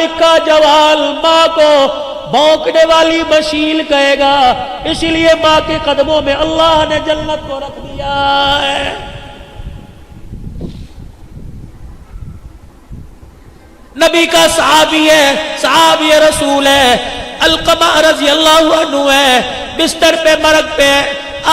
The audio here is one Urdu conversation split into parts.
مالک کا جوال ماں کو بھونکنے والی مشیل کہے گا، اسی لیے ماں کے قدموں میں اللہ نے جنت کو رکھ دیا ہے۔ نبی کا صحابی ہے، صحابی رسول ہے، علقمہ رضی اللہ عنہ ہے، بستر پہ مرگ پہ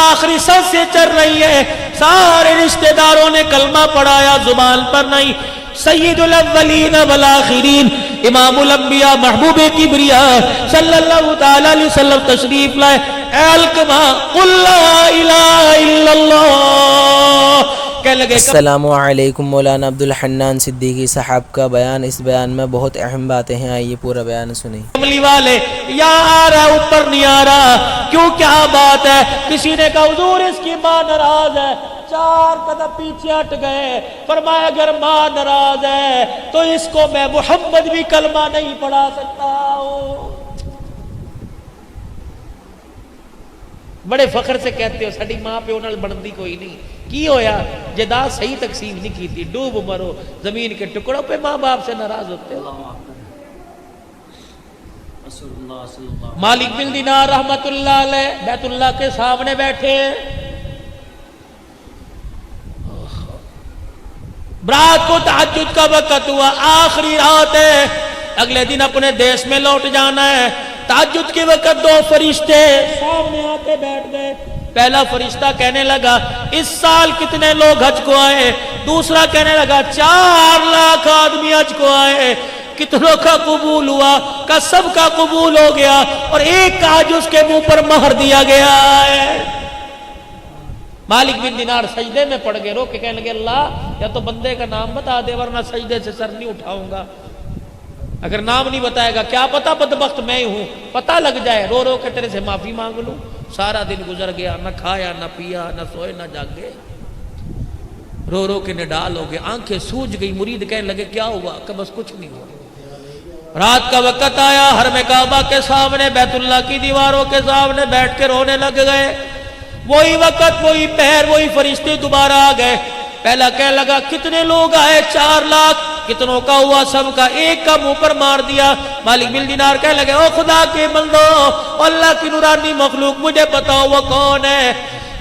آخری سانس سے چل رہی ہے، سارے رشتہ داروں نے کلمہ پڑھایا، زبان پر نہیں۔ سید الاولین والآخرین، امام الانبیاء، محبوب کبریاء صلی اللہ تعالی علیہ وسلم تشریف لائے۔ اے علقمہ قل لا الہ الا اللہ، کہنے لگے السلام علیکم۔ مولانا عبدالحنان صدیقی صاحب کا بیان، اس بیان میں بہت اہم باتیں ہیں، آئیے پورا بیان سنیں۔ کملی والے یہاں آ رہا اوپر نہیں آ رہا، کیوں کیا بات ہے؟ کسی نے کہا حضور اس کی ماں ناراض ہے، 4 قدم پیچھے ہٹ گئے، فرمایا اگر ماں ناراض ہے تو اس کو میں محمد بھی کلمہ نہیں پڑھا سکتا ہوں۔ بڑے فخر سے کہتے ہو ساڈی ماں پیو نال بنتی کوئی نہیں، کی ہویا جائیداد صحیح تقسیم نہیں کی تھی، ڈوب مرو زمین کے ٹکڑوں پہ ماں باپ سے ناراض ہوتے ہو۔ مالک بن دینار رحمت اللہ علیہ بیت اللہ کے سامنے بیٹھے، برات کو تہجد کا وقت ہوا، آخری رات ہے، اگلے دن اپنے دیش میں لوٹ جانا ہے۔ تہجد کے وقت 2 فرشتے سامنے آتے بیٹھ گئے۔ پہلا فرشتہ کہنے لگا اس سال کتنے لوگ حج کو آئے؟ دوسرا کہنے لگا 4 لاکھ آدمی حج کو آئے، کتنوں کا قبول ہوا؟ کا سب کا قبول ہو گیا، اور ایک کا حج اس کے منہ پر مہر دیا گیا ہے۔ مالک بن دینار سجدے میں پڑ گئے، رو کے کہنے لگے اللہ یا تو بندے کا نام بتا دے ورنہ سجدے سے سر نہیں اٹھاؤں گا، اگر نام نہیں بتائے گا کیا پتا بدبخت میں ہی ہوں، پتہ لگ جائے، رو رو کے تیرے سے معافی مانگ لوں۔ سارا دن گزر گیا، نہ کھایا نہ پیا نہ سوئے نہ جاگے، رو رو کے نڈال ہو گئے، آنکھیں سوج گئی۔ مرید کہنے لگے کیا ہوا؟ کہ بس کچھ نہیں ہوا۔ رات کا وقت آیا، حرم کعبہ کے سامنے بیت اللہ کی دیواروں کے سامنے بیٹھ کے رونے لگ گئے۔ وہی وقت وہی پہر وہی فرشتے دوبارہ آ گئے۔ پہلا کہنے لگا کتنے لوگ آئے؟ 4 لاکھ۔ کتنوں کا ہوا؟ سب کا۔ ایک کا منہ پر مار دیا۔ مالک بن دینار کہنے لگے او خدا کے بندو، اللہ کی نورانی مخلوق، مجھے بتاؤ وہ کون ہے؟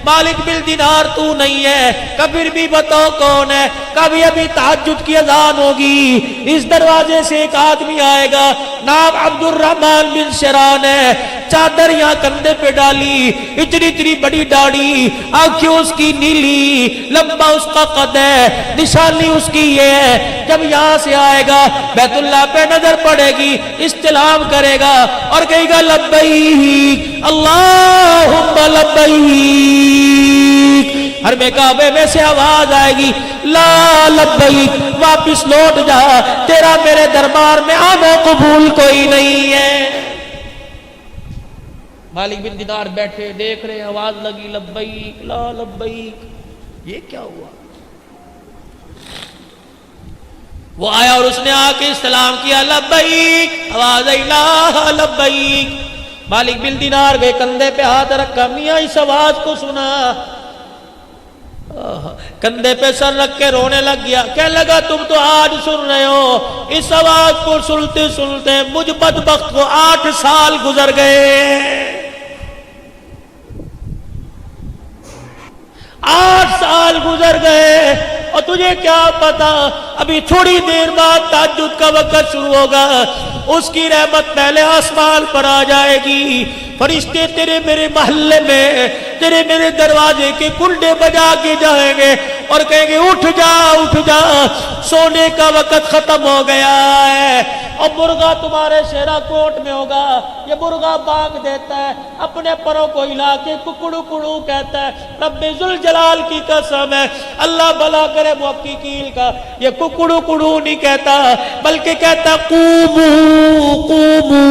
مالک بن دینار تو نہیں ہے، کبھی بھی بتاؤ کون ہے؟ کبھی ابھی تہجد کی اذان ہوگی، اس دروازے سے ایک آدمی آئے گا، نام عبد الرحمن بن شران ہے، چادر یہاں کندھے پہ ڈالی، اتنی بڑی داڑھی، آنکھیں اس کی نیلی، لمبا اس کا قد ہے، نشانی اس کی یہ ہے، جب یہاں سے آئے گا بیت اللہ پہ نظر پڑے گی، استلام کرے گا اور کہے گا لبیک اللہم لبیک۔ حرم کعبے میں سے آواز آئے گی لا لبیک، واپس لوٹ جا، تیرا میرے دربار میں آنا قبول کوئی نہیں ہے۔ مالک بن دینار بیٹھے دیکھ رہے، آواز لگی لبیک لا لبیک، یہ کیا ہوا؟ وہ آیا اور اس نے آ کے استلام کیا، لبیک، آواز آئی لا لبیک۔ مالک بن دینار گئے، کندھے پہ ہاتھ رکھا، میاں اس آواز کو سنا، کندھے پہ سر رکھ کے رونے لگ گیا، کہنے لگا تم تو آج سن رہے ہو، اس آواز کو سنتے سنتے مجھ بدبخت کو 8 سال گزر گئے۔ 8 سال گزر گئے، اور تجھے کیا پتا ابھی تھوڑی دیر بعد تہجد کا وقت شروع ہوگا، اس کی رحمت پہلے آسمان پر آ جائے گی، فرشتے تیرے میرے محلے میں تیرے میرے دروازے کے کنڈے بجا کے جائیں گے اور کہیں گے اٹھ جا اٹھ جا، سونے کا وقت ختم ہو گیا ہے۔ اور مرغا تمہارے شیرا کوٹ میں ہوگا، یہ مرغا بانگ دیتا ہے، اپنے پروں کو ہلا کے ککڑو کڑو کہتا ہے، رب ذوالجلال کی قسم ہے، اللہ بھلا کرے محققین کا، یہ ککڑو کڑو نہیں کہتا بلکہ کہتا قومو قومو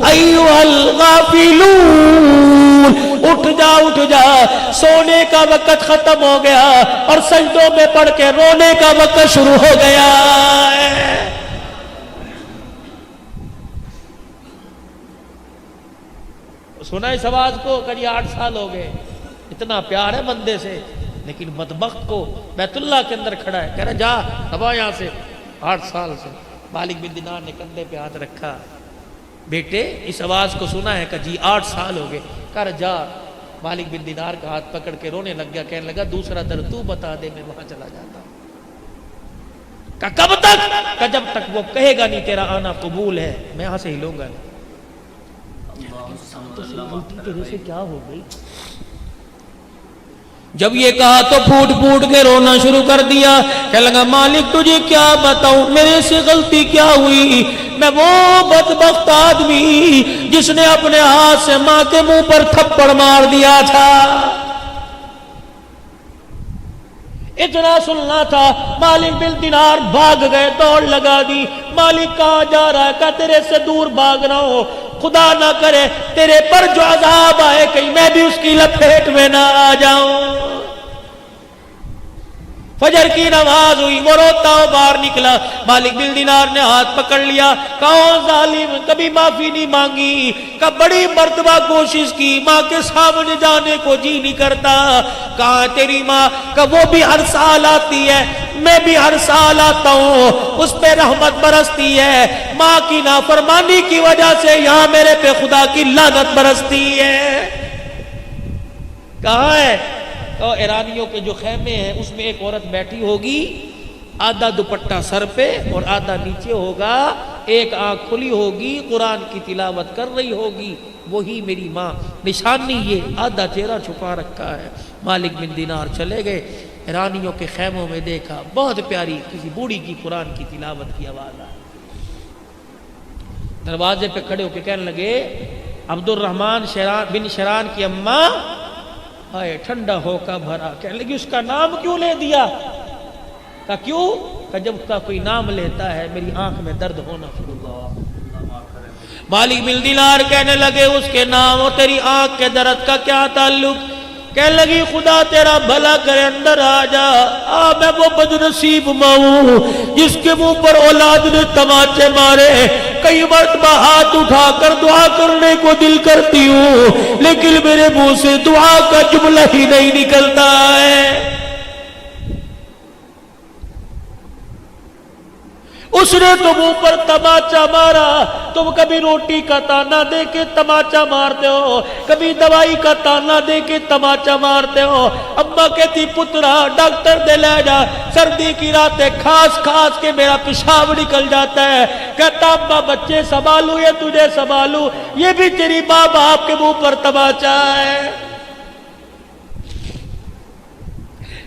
ایھا الغافلون، اٹھ جا، سونے کا وقت ختم ہو گیا اور سجدوں میں پڑھ کے رونے کا وقت شروع ہو گیا ہے۔ سنا اس آواز کو، کہا 8 سال ہو گئے، اتنا پیار ہے بندے سے، لیکن بدبخت کو بیت اللہ کے اندر کھڑا ہے، کہہ رہا جا اب یہاں سے، 8 سال سے مالک بن دینار نے کندھے پہ ہاتھ رکھا، بیٹے اس آواز کو سنا ہے کہ جی 8 سال ہو گئے، کر جا۔ مالک بن دینار کا ہاتھ پکڑ کے رونے لگ گیا، کہنے لگا دوسرا در تو بتا دے، میں وہاں چلا جاتا ہوں۔ کہ کب تک؟ کہ جب تک وہ کہے گا نہیں تیرا آنا قبول ہے، میں یہاں سے ہلوں گا نہیں۔ کیا ہو گئی؟ جب یہ کہا تو پھوٹ پھوٹ کے رونا شروع کر دیا، کہنے لگا مالک تجھے کیا بتاؤں، میرے سے غلطی کیا ہوئی؟ میں وہ بدبخت آدمی جس نے اپنے ہاتھ سے ماں کے منہ پر تھپڑ مار دیا تھا۔ اتنا سننا تھا، مالک بن دینار بھاگ گئے، دوڑ لگا دی۔ مالک کہاں جا رہا ہے؟ کہ تیرے سے دور بھاگ رہا ہوں، خدا نہ کرے تیرے پر جو عذاب آئے کہیں میں بھی اس کی لپیٹ میں نہ آ جاؤں۔ فجر کی نماز ہوئی، وہ روتا ہو باہر نکلا، مالک بن دینار نے ہاتھ پکڑ لیا، کہا ظالم کبھی معافی نہیں مانگی، کہ بڑی مرتبہ کوشش کی، ماں کے سامنے جانے کو جی نہیں کرتا، کہاں تیری ماں؟ کہ وہ بھی ہر سال آتی ہے، میں بھی ہر سال آتا ہوں، اس پہ رحمت برستی ہے، ماں کی نافرمانی کی وجہ سے یہاں میرے پہ خدا کی لعنت برستی ہے۔ کہاں ہے؟ تو ایرانیوں کے جو خیمے ہیں اس میں ایک عورت بیٹھی ہوگی، آدھا دوپٹہ سر پہ اور آدھا نیچے ہوگا، ایک آنکھ کھلی ہوگی، قرآن کی تلاوت کر رہی ہوگی، وہی میری ماں۔ نشانی یہ آدھا چہرہ چھپا رکھا ہے۔ مالک بن دینار چلے گئے، ایرانیوں کے خیموں میں دیکھا، بہت پیاری کسی بوڑھی کی قرآن کی تلاوت کی آواز آئی۔ دروازے پہ کھڑے ہو کے کہنے لگے عبد الرحمن بن شران کی اماں، ہائے ٹھنڈا ہو کا بھرا، کہنے لگی اس کا نام کیوں لے دیا؟ کہا کیوں؟ کہ جب کا کوئی نام لیتا ہے میری آنکھ میں درد ہونا شروع ہوا۔ مالک بن دینار کہنے لگے اس کے نام اور تیری آنکھ کے درد کا کیا تعلق؟ کہنے لگی خدا تیرا بھلا کرے اندر آ جا، میں وہ بدنصیب ماں ہوں جس کے منہ پر اولاد نے تماچے مارے، کئی مرتبہ ہاتھ اٹھا کر دعا کرنے کو دل کرتی ہوں لیکن میرے منہ سے دعا کا جملہ ہی نہیں نکلتا ہے۔ اس نے تو منہ پر تماچا مارا، تم کبھی روٹی کا تانا دے کے تماچا مارتے ہو، کبھی دوائی کا تانا دے کے تماچا مارتے ہو۔ اماں کہتی پترا ڈاکٹر دے لے جا، سردی کی راتیں کھاس کھاس کے میرا پیشاب نکل جاتا ہے۔ کہتا اماں بچے سنبھالوں یا تجھے سنبھالوں؟ یہ بھی تیری ماں باپ کے منہ پر تماچا ہے۔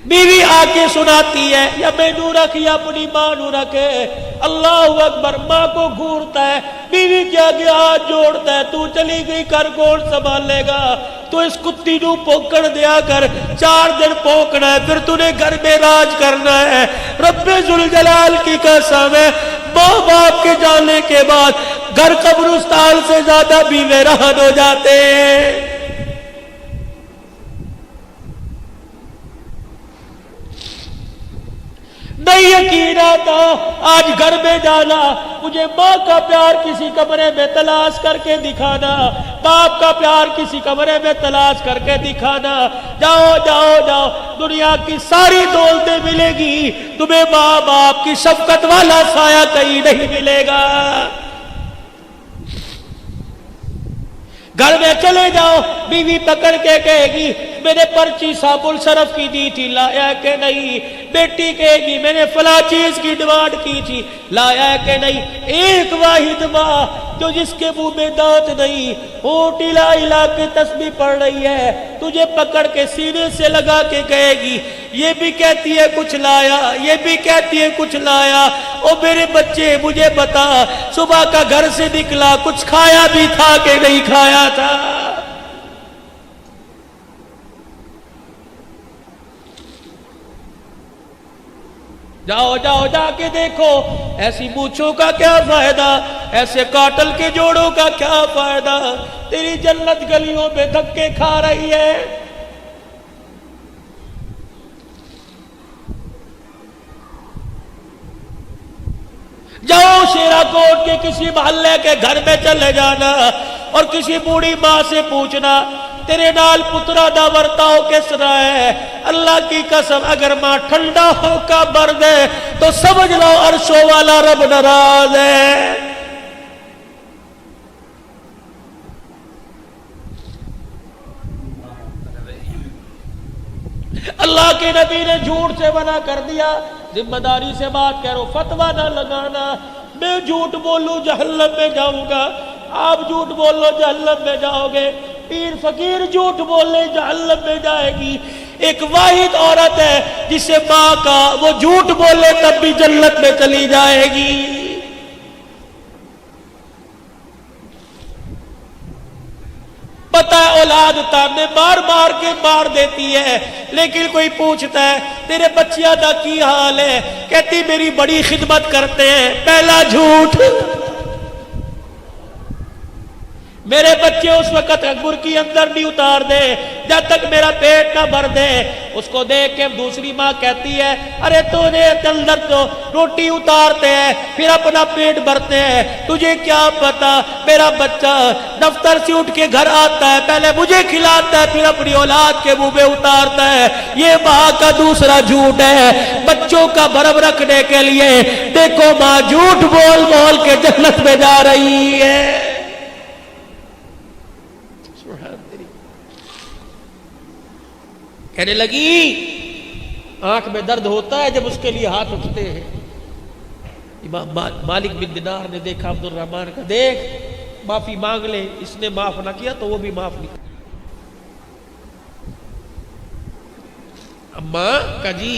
بیوی آ کے سناتی ہے، یا میں نو رکھ یا اپنی ماں نو رکھے، اللہ اکبر، ماں کو گھورتا ہے، بیوی کے آگے ہاتھ جوڑتا ہے، تو چلی گئی کر کون سنبھالے گا؟ تو اس کتی نو پوکڑ دیا کر، 4 دن پوکنا ہے، پھر تو نے گھر میں راج کرنا ہے۔ رب ذوالجلال کی قسم ہے، ماں باپ کے جانے کے بعد گھر قبرستان سے زیادہ بھی ویران ہو جاتے ہیں۔ نہیں یقین آتا، آج گھر میں جانا، مجھے ماں کا پیار کسی کمرے میں تلاش کر کے دکھانا، باپ کا پیار کسی کمرے میں تلاش کر کے دکھانا۔ جاؤ جاؤ جاؤ، دنیا کی ساری دولتیں ملے گی، تمہیں ماں باپ کی شفقت والا سایہ کہیں نہیں ملے گا۔ گھر میں چلے جاؤ، بیوی پکڑ کے کہے گی میں نے پرچی صاحب الصرف کی دی تھی، لایا کہ نہیں؟ بیٹی کہے گی میں نے فلاں چیز کی ڈیمانڈ کی تھی، لایا کہ نہیں؟ ایک واحد ماں جو جس کے منہ میں دانت نہیں، ہونٹ ہلا ہلا کے تسبیح پڑھ رہی ہے، تجھے پکڑ کے سینے سے لگا کے کہے گی یہ بھی کہتی ہے کچھ لایا، یہ بھی کہتی ہے کچھ لایا۔ او میرے بچے مجھے بتا، صبح کا گھر سے نکلا کچھ کھایا بھی تھا کہ نہیں کھایا تھا؟ جاؤ جاؤ جا کے دیکھو، ایسی مونچھوں کا کیا فائدہ، ایسے کاٹل کے جوڑوں کا کیا فائدہ، تیری جنت گلیوں میں دھکے کھا رہی ہے۔ جاؤ شیرا کوٹ کے کسی محلے کے گھر میں چلے جانا اور کسی بوڑھی ماں سے پوچھنا تیرے نال پترا دا ورتاؤ کس طرح ہے؟ اللہ کی قسم اگر ماں ٹھنڈا ہو کا برد ہے تو سمجھ لو عرشوں والا رب ناراض ہے۔ اللہ کے نبی نے جھوٹ سے منع کر دیا، ذمہ داری سے بات کرو، فتویٰ نہ لگانا۔ میں جھوٹ بولوں جہنم میں جاؤں گا، آپ جھوٹ بولو جہنم میں جاؤ گے، پیر فقیر جھوٹ بولے جہنم میں جائے گی۔ ایک واحد عورت ہے جسے ماں کا وہ جھوٹ بولے تب بھی جنت میں چلی جائے گی۔ پتہ ہے اولاد تانے مار مار کے مار دیتی ہے، لیکن کوئی پوچھتا ہے تیرے بچیاں دا کی حال ہے، کہتی میری بڑی خدمت کرتے ہیں۔ پہلا جھوٹ، میرے بچے اس وقت برقی اندر نہیں اتار دے جب تک میرا پیٹ نہ بھر دے۔ اس کو دیکھ کے دوسری ماں کہتی ہے ارے تو نے اندر تو روٹی اتارتے ہیں پھر اپنا پیٹ بھرتے ہیں، تجھے کیا پتا میرا بچہ دفتر سے اٹھ کے گھر آتا ہے پہلے مجھے کھلاتا ہے پھر اپنی اولاد کے منہ میں اتارتا ہے۔ یہ ماں کا دوسرا جھوٹ ہے بچوں کا بھرم رکھنے کے لیے۔ دیکھو ماں جھوٹ بول بول کے جنت میں جا رہی ہے۔ کہنے لگی آنکھ میں درد ہوتا ہے جب اس کے لیے ہاتھ اٹھتے ہیں۔ امام مالک بن دینار نے دیکھا عبد الرحمن کا، دیکھ معافی مانگ لے، اس نے معاف نہ کیا تو وہ بھی معاف نہیں۔ اماں کا جی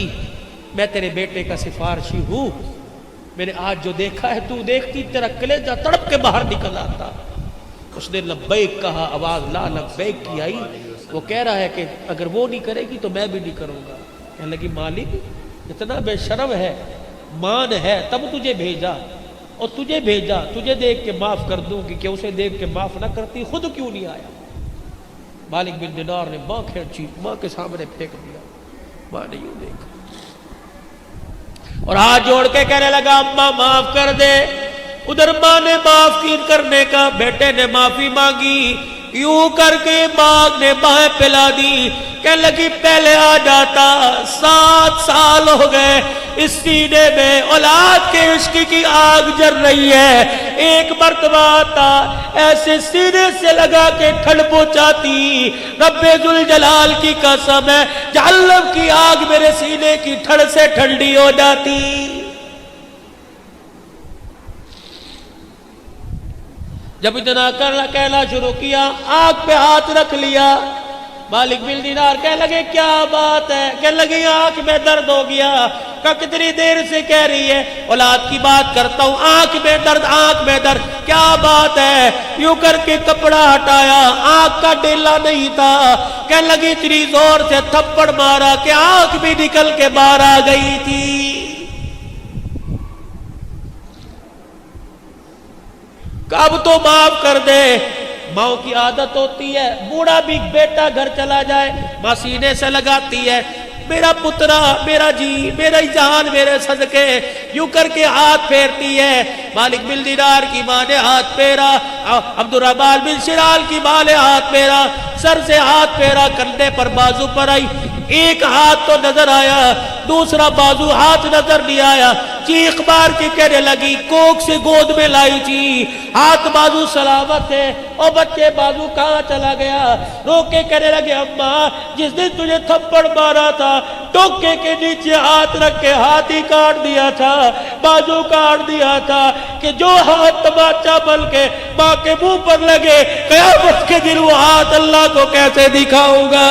میں تیرے بیٹے کا سفارشی ہوں، میں نے آج جو دیکھا ہے تو دیکھتی تیرا کلیجہ تڑپ کے باہر نکل آتا۔ اس نے لبیک کہا، آواز لا لبیک کی آئی۔ وہ کہہ رہا ہے کہ اگر وہ نہیں کرے گی تو میں بھی نہیں کروں گا۔ کہنے لگی مالک اتنا بے شرم ہے، مان ہے تب تجھے بھیجا، اور تجھے بھیجا تجھے دیکھ کے معاف کر دوں گی کہ اسے دیکھ کے معاف نہ کرتی خود کیوں نہیں آیا؟ مالک بن دینار نے ماں کھینچی، ماں کے سامنے پھینک دیا۔ ماں نے یوں دیکھا اور ہاتھ جوڑ کے کہنے لگا اماں معاف کر دے۔ ادھر ماں نے معاف کی کرنے کا، بیٹے نے معافی مانگی، یوں کر کے ماں نے بائیں پلا دی۔ کہنے لگی پہلے آ جاتا، 7 سال ہو گئے اس سینے میں اولاد کے عشق کی آگ جل رہی ہے، ایک مرتبہ آتا ایسے سینے سے لگا کے ٹھنڈ پہنچاتی۔ رب ذوالجلال کی قسم ہے جہنم کی آگ میرے سینے کی ٹھنڈ سے ٹھنڈی ہو جاتی۔ جب اتنا کہنا شروع کیا آنکھ پہ ہاتھ رکھ لیا۔ مالک بن دینار کہنے لگے کیا بات ہے؟ کہنے لگے آنکھ میں درد ہو گیا۔ کہ کتنی دیر سے کہہ رہی ہے اولاد کی بات کرتا ہوں، آنکھ میں درد آنکھ میں درد، کیا بات ہے؟ یوں کر کے کپڑا ہٹایا، آنکھ کا ڈیلا نہیں تھا۔ کہنے لگی اتنی زور سے تھپڑ مارا کہ آنکھ بھی نکل کے باہر آ گئی تھی۔ اب تو معاف کر دے۔ ماں کی عادت ہوتی ہے بوڑھا بھی بیٹا گھر چلا جائے ماں سینے سے لگاتی ہے، میرا پترا میرا جی میرا جان میرے صدقے، یوں کر کے ہاتھ پھیرتی ہے۔ مالک بن دینار کی ماں نے ہاتھ پھیرا، عبد الرحمن بن شرال کی ماں نے ہاتھ پھیرا، سر سے ہاتھ پھیرا، کندھے پر بازو پر آئی، ایک ہاتھ تو نظر آیا دوسرا بازو ہاتھ نظر نہیں آیا۔ چیخ مار کے کہنے لگی کوک سے گود میں لائی تھی، ہاتھ بازو سلامت ہے، اور بچے بازو کہاں چلا گیا؟ رو کے کہنے لگے اماں جس دن تجھے تھپڑ مارا تھا ٹوکے کے نیچے ہاتھ رکھ کے ہاتھ ہی کاٹ دیا تھا، بازو کاٹ دیا تھا، کہ جو ہاتھ تماچا بل کے ماں کے منہ پر لگے قیامت کے دن وہ ہاتھ اللہ کو کیسے دکھاؤں گا؟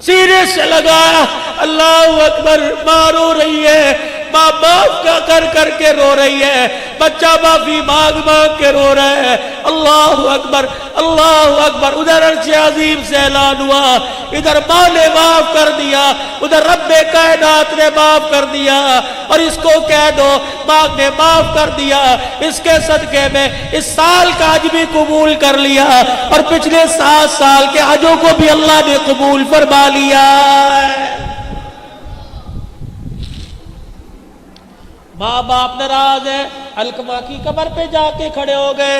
سینے سے لگایا، اللہ اکبر، ماں رو رہی ہے، ماں معاف کر کر کے رو رہی ہے، بچہ معافی مانگ مانگ کے رو رہا ہے۔ اللہ اکبر اللہ اکبر، ادھر عرش عظیم سے اعلان ہوا، ادھر ماں نے معاف کر دیا، ادھر رب کائنات نے معاف کر دیا، اور اس کو کہہ دو ماں نے معاف کر دیا، اس کے صدقے میں اس سال کا حج بھی قبول کر لیا، اور پچھلے 7 سال کے حجوں کو بھی اللہ نے قبول فرما لیا۔ ماں باپ ناراض ہے، علقمہ کی قبر پہ جا کے کھڑے ہو گئے،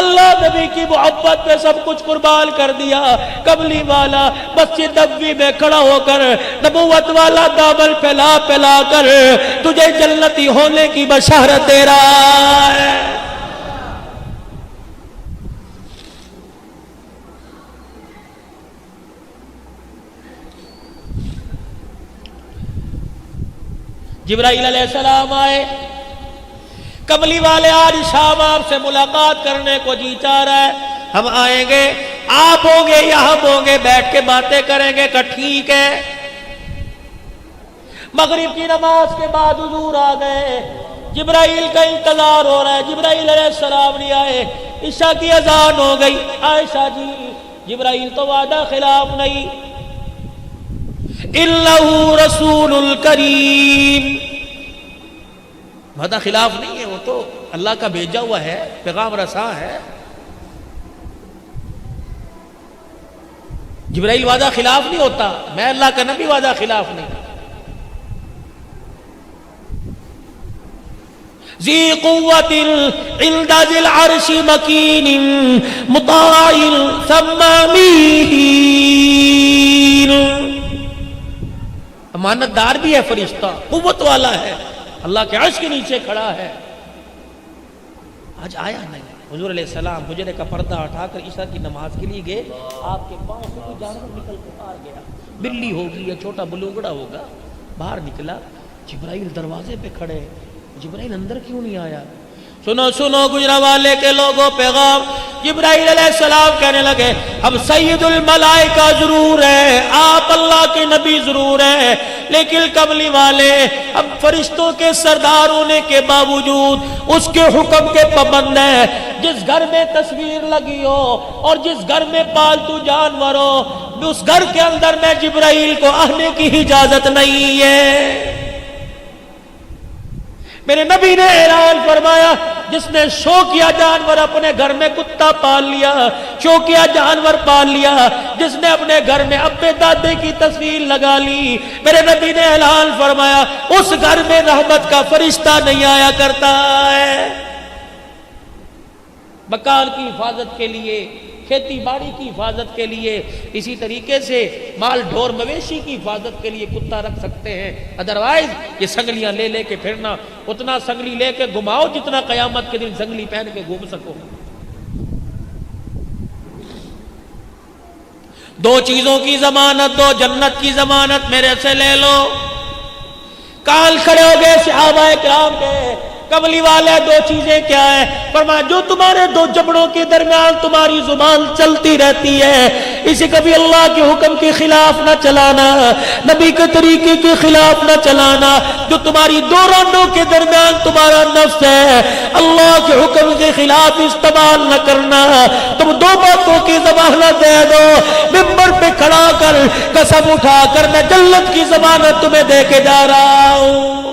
اللہ نبی کی محبت پہ سب کچھ قربان کر دیا. کملی والا مسجد نبوی میں کھڑا ہو کر نبوت والا دامن پھیلا پھیلا کر تجھے جنتی ہونے کی بشارت دے رہا ہے. جبرائیل علیہ السلام آئے. کملی والے آج شام آپ سے ملاقات کرنے کو جی چاہ رہا ہے. ہم آئیں گے, آپ ہوں گے یا ہم ہوں گے, بیٹھ کے باتیں کریں گے کہ ٹھیک ہے. مغرب کی نماز کے بعد حضور آ گئے. جبرائیل کا انتظار ہو رہا ہے, جبرائیل علیہ السلام نہیں آئے. عشاء کی اذان ہو گئی. عائشہ جی جبرائیل تو وعدہ خلاف نہیں, اِنَّهُ رَسُولٌ کریم, وعدہ خلاف نہیں ہے, وہ تو اللہ کا بھیجا ہوا ہے, پیغام رساں ہے. جبرائیل وعدہ خلاف نہیں ہوتا, میں اللہ کا نبی وعدہ خلاف نہیں. ذی قوت عند ذی العرش مکین مطاع ثم امین, امانت دار بھی ہے فرشتہ, قوت والا ہے, اللہ کے عرش کے نیچے کھڑا ہے. آج آیا نہیں. حضور علیہ السلام حجرے کا پردہ اٹھا کر عشاء کی نماز کے لیے گئے. آپ کے پاؤں سے کوئی جانور نکل کے باہر گیا, بلی ہوگی یا چھوٹا بلوگڑا ہوگا, باہر نکلا. جبرائیل دروازے پہ کھڑے, جبرائیل اندر کیوں نہیں آیا؟ سنو سنو گجرانوالے کے لوگوں, پیغام. جبرائیل علیہ السلام کہنے لگے ہم سید الملائکہ ضرور ہیں, آپ اللہ کے نبی ضرور ہیں, لیکن کملی والے ہم فرشتوں کے سردار ہونے کے باوجود اس کے حکم کے پابند ہیں. جس گھر میں تصویر لگی ہو اور جس گھر میں پالتو جانور ہو, اس گھر کے اندر میں جبرائیل کو آنے کی اجازت نہیں ہے. میرے نبی نے اعلان فرمایا, جس نے شوقیہ جانور اپنے گھر میں کتا پال لیا, شوقیہ جانور پال لیا, جس نے اپنے گھر میں ابے دادے کی تصویر لگا لی, میرے نبی نے اعلان فرمایا اس گھر میں رحمت کا فرشتہ نہیں آیا کرتا ہے. مکان کی حفاظت کے لیے, کھیتی باڑی کی حفاظت کے لیے, اسی طریقے سے مال ڈھور مویشی کی حفاظت کے لیے کتا رکھ سکتے ہیں. ادروائز یہ سنگلیاں لے لے کے پھرنا, اتنا سنگلی لے کے گھماؤ جتنا قیامت کے دن سنگلی پہن کے گھوم سکو. دو چیزوں کی ضمانت, دو جنت کی ضمانت میرے سے لے لو. کال کھڑے ہو گئے صحابہ کرام کے. کملی والے دو چیزیں کیا ہے؟ فرمایا جو تمہارے دو جبڑوں کے درمیان تمہاری زبان چلتی رہتی ہے, اسے کبھی اللہ کے حکم کے خلاف نہ چلانا, نبی کے طریقے کے خلاف نہ چلانا. جو تمہاری دو رانوں کے درمیان تمہارا نفس ہے, اللہ کے حکم کے خلاف استعمال نہ کرنا. تم دو باتوں کی ضمانت دے دو, ممبر پہ کھڑا کر قسم اٹھا کر میں جنت کی ضمانت تمہیں دے کے جا رہا ہوں.